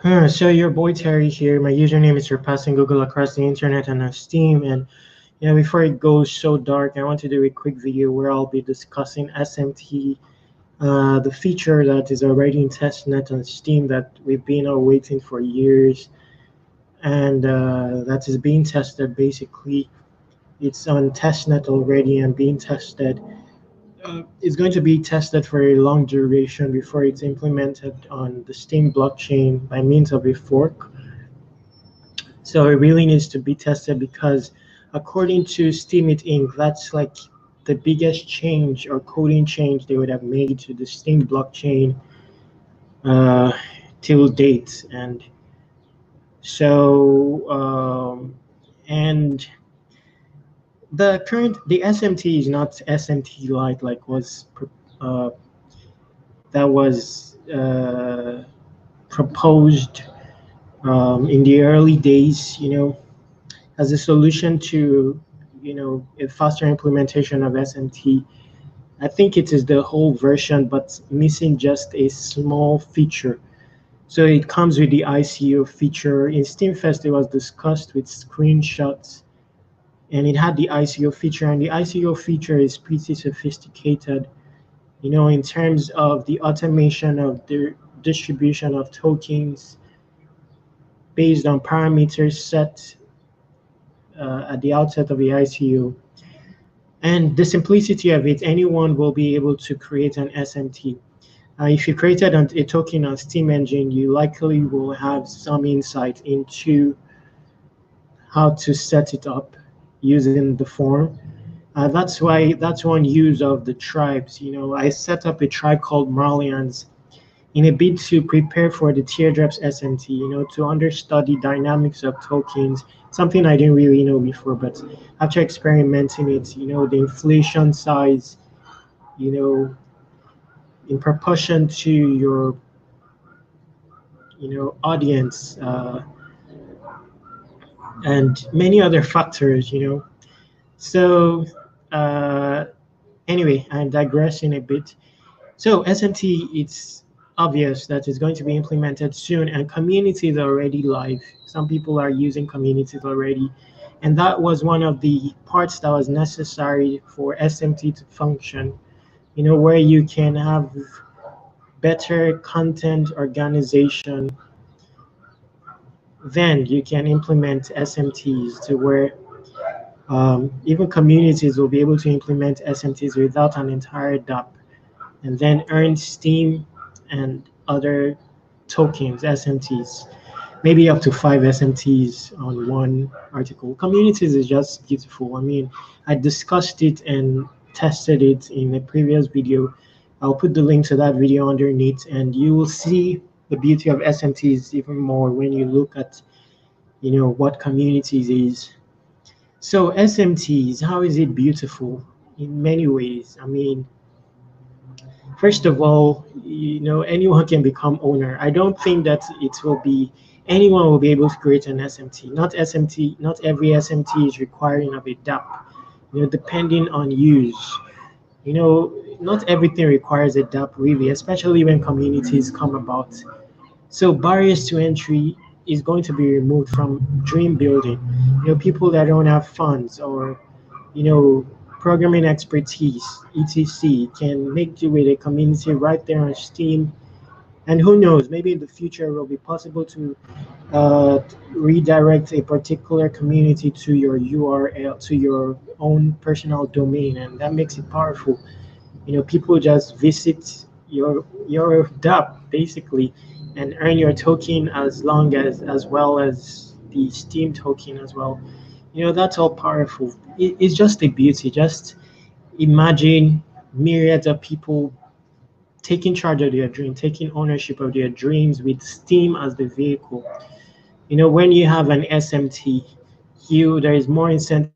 So your boy Terry here. My username is surpassing Google across the internet and on Steam. And before it goes so dark, I want to do a quick video where I'll be discussing SMT, the feature that is already in testnet on Steam that we've been waiting for years, and that is being tested. Basically, it's on testnet already and being tested. It's going to be tested for a long duration before it's implemented on the Steem blockchain by means of a fork. So it really needs to be tested because according to Steem It Inc., that's like the biggest change or coding change they would have made to the Steem blockchain uh, till date. And so, and the SMT is not SMT Lite like uh, that was proposed in the early days, as a solution to, a faster implementation of SMT. I think it is the whole version, but missing just a small feature. So it comes with the ICO feature. In SteamFest, it was discussed with screenshots, and it had the ICO feature, and the ICO feature is pretty sophisticated, in terms of the automation of the distribution of tokens based on parameters set at the outset of the ICO. And the simplicity of it, anyone will be able to create an SMT. If you created a token on Steam Engine, you likely will have some insight into how to set it up using the form. That's one use of the tribes. I set up a tribe called Marlians in a bid to prepare for the Teardrops SMT, to understudy dynamics of tokens, something I didn't really know before, but after experimenting it, the inflation size, you know, in proportion to your, audience, and many other factors. So, uh, anyway, I'm digressing a bit. So SMT, it's obvious that it's going to be implemented soon, and communities are already live. Some people are using communities already, and that was one of the parts that was necessary for SMT to function. Where you can have better content organization, then you can implement SMTs to where even communities will be able to implement SMTs without an entire DApp, and then earn Steem and other tokens, SMTs, maybe up to 5 SMTs on one article. Communities is just beautiful. I mean, I discussed it and tested it in a previous video. I'll put the link to that video underneath, and you will see the beauty of SMTs even more when you look at, what communities is. So SMTs, how is it beautiful? In many ways. I mean, first of all, anyone can become owner. I don't think that it will be anyone will be able to create an SMT. Not every SMT is requiring of a DApp. Depending on use. Not everything requires a DApp really, especially when communities come about. So barriers to entry is going to be removed from dream building. People that don't have funds or you know, programming expertise, etc., can make do with a community right there on Steem. And who knows, maybe in the future it will be possible to uh, redirect a particular community to your URL, to your own personal domain, and that makes it powerful. People just visit your DApp basically and earn your token as well as the Steem token as well. That's all powerful. It's just a beauty. Just imagine myriads of people taking charge of their dream, taking ownership of their dreams with Steem as the vehicle. When you have an SMT, there is more incentive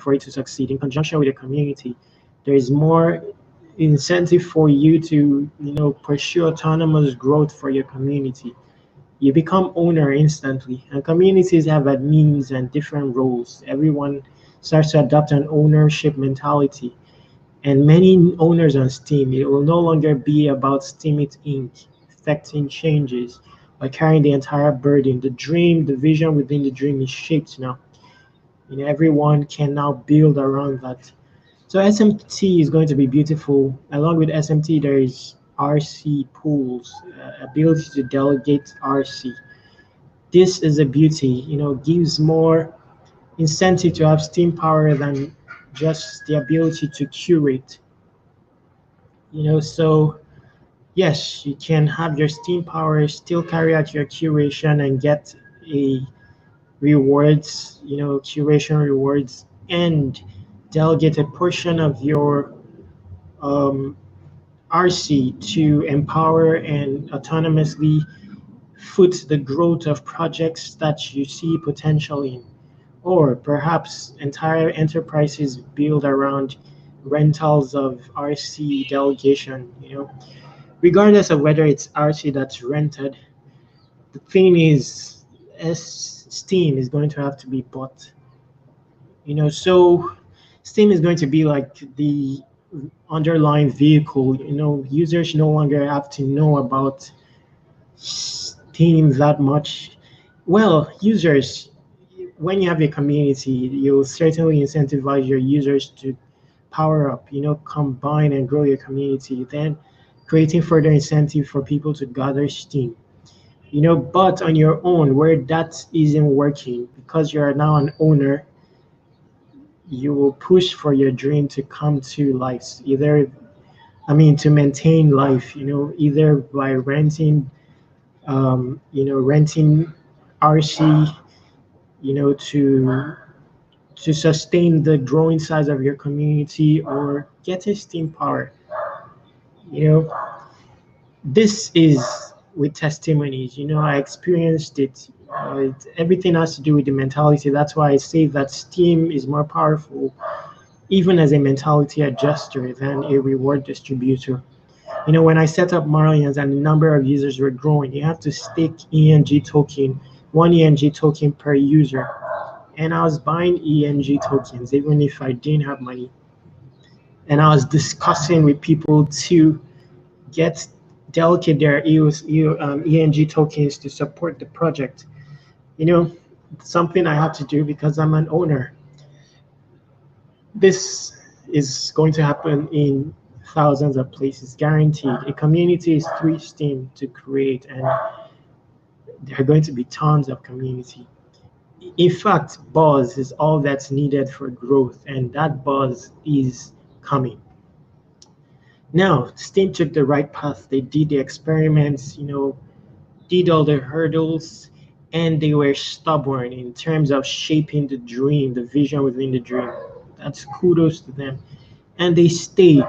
for it to succeed in conjunction with the community. There is more incentive for you to, pursue autonomous growth for your community. You become owner instantly, and communities have admins and different roles. Everyone starts to adopt an ownership mentality, and many owners on Steem, it will no longer be about Steam It Inc. effecting changes, are carrying the entire burden. The dream, the vision within the dream is shaped now. Everyone can now build around that. So SMT is going to be beautiful. Along with SMT, there is RC pools, ability to delegate RC. This is a beauty, gives more incentive to have steam power than just the ability to curate. So yes, you can have your steam power, still carry out your curation and get a rewards, curation rewards, and delegate a portion of your um, RC to empower and autonomously foot the growth of projects that you see potential in. Or perhaps entire enterprises build around rentals of RC delegation, regardless of whether it's RC that's rented. The thing is, Steem is going to have to be bought. So Steem is going to be like the underlying vehicle. Users no longer have to know about Steem that much. Well, users, when you have a community, you'll certainly incentivize your users to power up, combine and grow your community, then creating further incentive for people to gather Steem. But on your own, where that isn't working, because you're now an owner, you will push for your dream to come to life. To maintain life, either by renting RC, to sustain the growing size of your community or getting steam power. You know, this is with testimonies. I experienced it. Everything has to do with the mentality. That's why I say that Steem is more powerful, even as a mentality adjuster, than a reward distributor. When I set up Marlians and the number of users were growing, you have to stake ENG token, one ENG token per user. And I was buying ENG tokens even if I didn't have money. And I was discussing with people to get delegate their ENG tokens to support the project. Something I have to do because I'm an owner. This is going to happen in thousands of places, guaranteed. A community is 3 Steem to create, and there are going to be tons of community. In fact, buzz is all that's needed for growth, and that buzz is coming. Now, Steem took the right path. They did the experiments, did all the hurdles, and they were stubborn in terms of shaping the dream, the vision within the dream. That's kudos to them. And they stayed.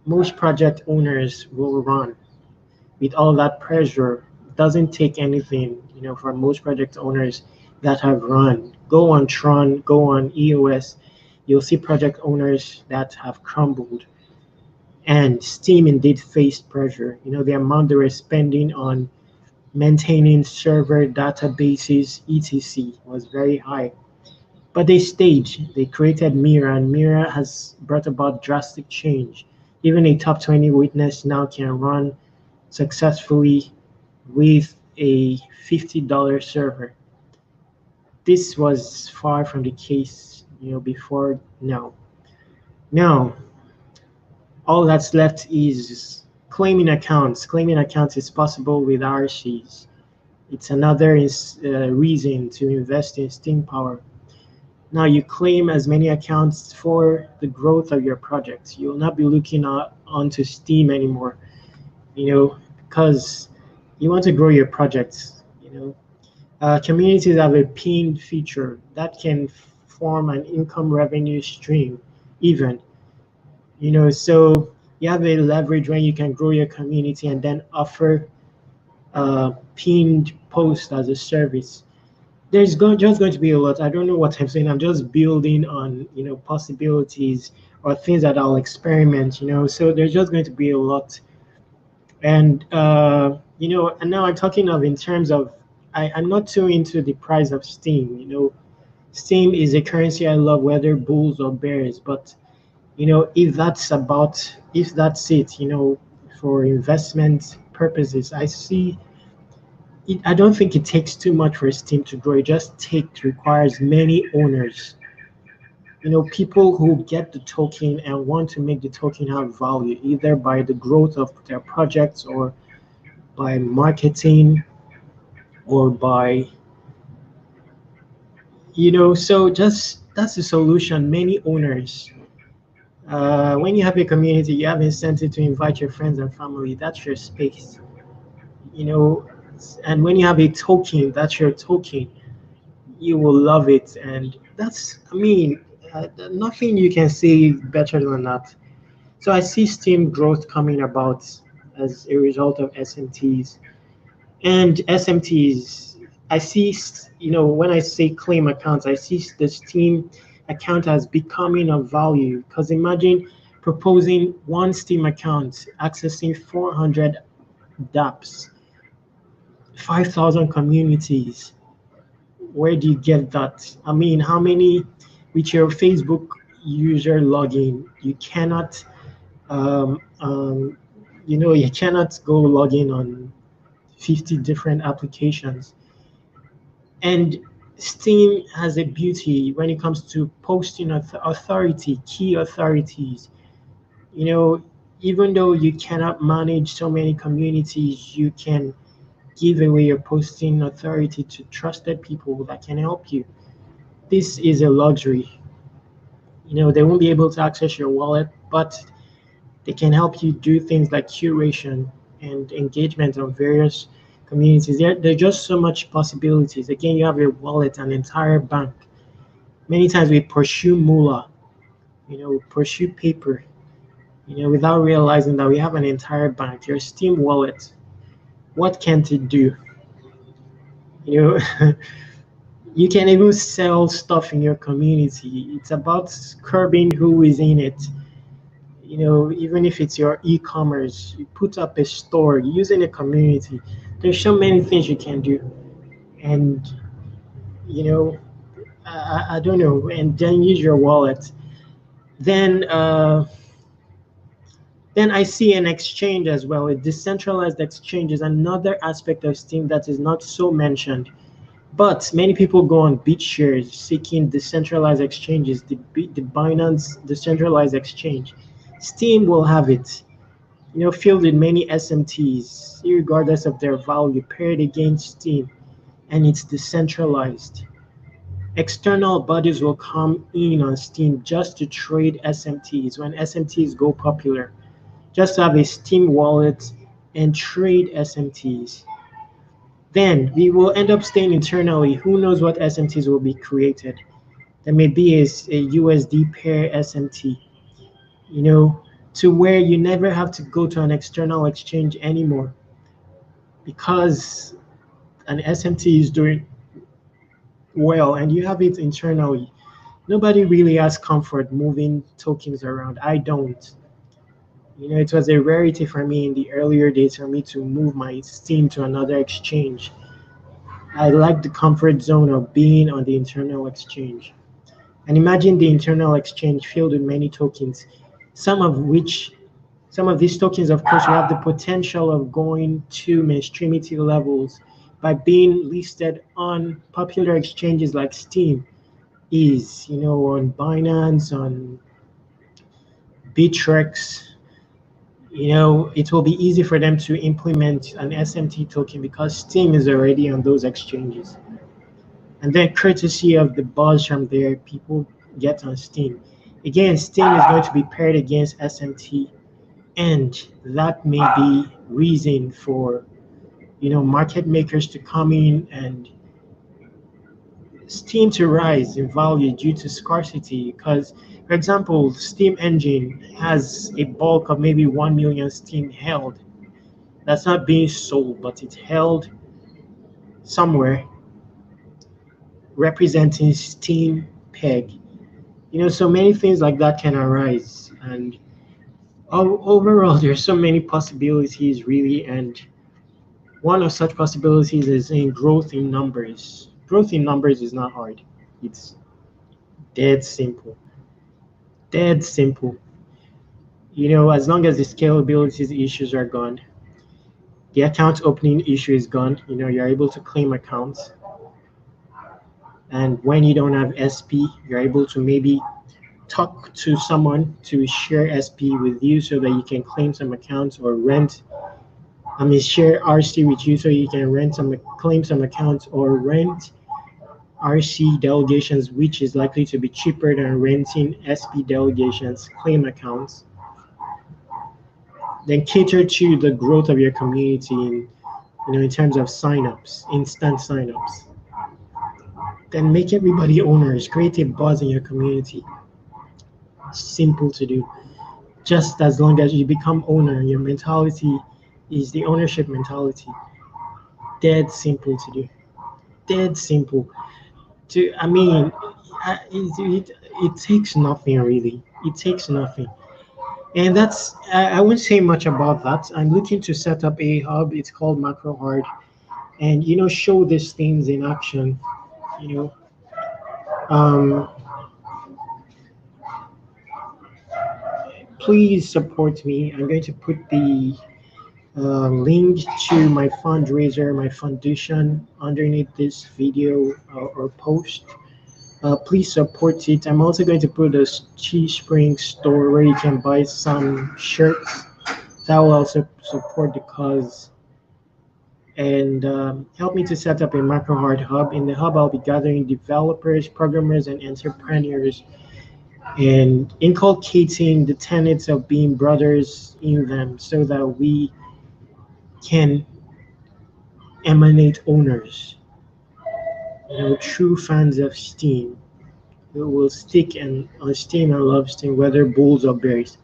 Most project owners will run with all that pressure. It doesn't take anything, for most project owners that have run. Go on Tron, go on EOS, you'll see project owners that have crumbled. And Steem indeed faced pressure. The amount they were spending on maintaining server databases, etc., was very high. But they stayed. They created Mira, and Mira has brought about drastic change. Even a top 20 witness now can run successfully with a $50 server. This was far from the case, before now. Now, all that's left is claiming accounts. Claiming accounts is possible with RCs. It's another reason to invest in Steem Power. Now you claim as many accounts for the growth of your project. You'll not be looking onto Steem anymore, because you want to grow your projects. Communities have a pinned feature that can form an income revenue stream even. So you have a leverage when you can grow your community and then offer pinned post as a service. There's just going to be a lot. I don't know what I'm saying. I'm just building on, possibilities or things that I'll experiment, so there's just going to be a lot. And, and now I'm talking of in terms of, I'm not too into the price of Steem. Steem is a currency I love, whether bulls or bears, but if that's it, for investment purposes, I see I don't think it takes too much for Steem to grow. It just requires many owners. People who get the token and want to make the token have value, either by the growth of their projects or by marketing or by, so just that's the solution. Many owners. When you have a community, you have incentive to invite your friends and family. That's your space, you know. And when you have a token, that's your token. You will love it, and that's, I mean, nothing you can say better than that. So I see Steam growth coming about as a result of SMTs. And SMTs, I see, when I say claim accounts, I see the Steam account as becoming of value. Because imagine proposing one Steam account accessing 400 dApps, 5,000 communities. Where do you get that? I mean, how many, with your Facebook user login, you cannot, um, um, you cannot go log in on 50 different applications. And Steam has a beauty when it comes to posting authority, key authorities. You know, even though you cannot manage so many communities, you can give away your posting authority to trusted people that can help you. This is a luxury. They won't be able to access your wallet, but they can help you do things like curation and engagement on various communities. There are just so much possibilities. Again, you have a wallet, an entire bank. Many times we pursue moolah, pursue paper, without realizing that we have an entire bank. Your Steam wallet, what can't it do? You know, you can even sell stuff in your community. It's about curbing who is in it. Even if it's your e-commerce, you put up a store using a community. There's so many things you can do, and you know, I don't know, and then use your wallet. Then, then I see an exchange as well. A decentralized exchange is another aspect of Steam that is not so mentioned. But many people go on BitShares seeking decentralized exchanges, the Binance decentralized exchange. Steam will have it, filled with many SMTs, regardless of their value, paired against Steam, and it's decentralized. External bodies will come in on Steam just to trade SMTs when SMTs go popular, just to have a Steam wallet and trade SMTs. Then we will end up staying internally. Who knows what SMTs will be created? There may be a USD pair SMT, you know, to where you never have to go to an external exchange anymore because an SMT is doing well and you have it internally. Nobody really has comfort moving tokens around. I don't. It was a rarity for me in the earlier days for me to move my Steam to another exchange. I like the comfort zone of being on the internal exchange. And imagine the internal exchange filled with many tokens, some of which, some of these tokens, of course, will have the potential of going to mainstreamity levels by being listed on popular exchanges like Steam is, on Binance, on Bittrex. It will be easy for them to implement an SMT token because Steam is already on those exchanges. And then courtesy of the buzz from there, people get on Steam. Again, Steam is going to be paired against SMT, and that may be reason for market makers to come in and Steam to rise in value due to scarcity. Because, for example, Steam Engine has a bulk of maybe 1 million Steam held. That's not being sold, but it's held somewhere representing Steam peg. So many things like that can arise, and overall there's so many possibilities really, and one of such possibilities is in growth in numbers. Growth in numbers is not hard. It's dead simple. Dead simple. As long as the scalability issues are gone, The account opening issue is gone. You're able to claim accounts. And when you don't have SP, you're able to maybe talk to someone to share SP with you so that you can claim some accounts or share RC with you so you can claim some accounts or rent RC delegations, which is likely to be cheaper than renting SP delegations, claim accounts. Then cater to the growth of your community in terms of signups, instant signups. Then make everybody owners, create a buzz in your community. Simple to do. Just as long as you become owner, your mentality is the ownership mentality. Dead simple to do. Dead simple. It takes nothing really. It takes nothing. And I won't say much about that. I'm looking to set up a hub. It's called Macro Hard, and show these things in action. You know, um, please support me. I'm going to put the link to my fundraiser, my foundation underneath this video or post. Please support it. I'm also going to put a Teespring store where you can buy some shirts. That will also support the cause and help me to set up a macro hard hub. In the hub, I'll be gathering developers, programmers, and entrepreneurs and inculcating the tenets of being brothers in them so that we can emanate owners, true fans of Steem who will stick on Steem and love Steem, whether bulls or bears.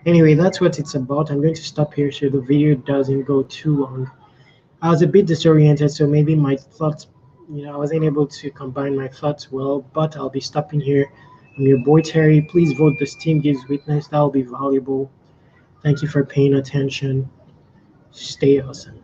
Anyway, that's what it's about. I'm going to stop here so the video doesn't go too long. I was a bit disoriented, so maybe my thoughts, I wasn't able to combine my thoughts well, but I'll be stopping here. I'm your boy Terry. Please vote the Steem Gives Witness. That will be valuable. Thank you for paying attention. Stay awesome.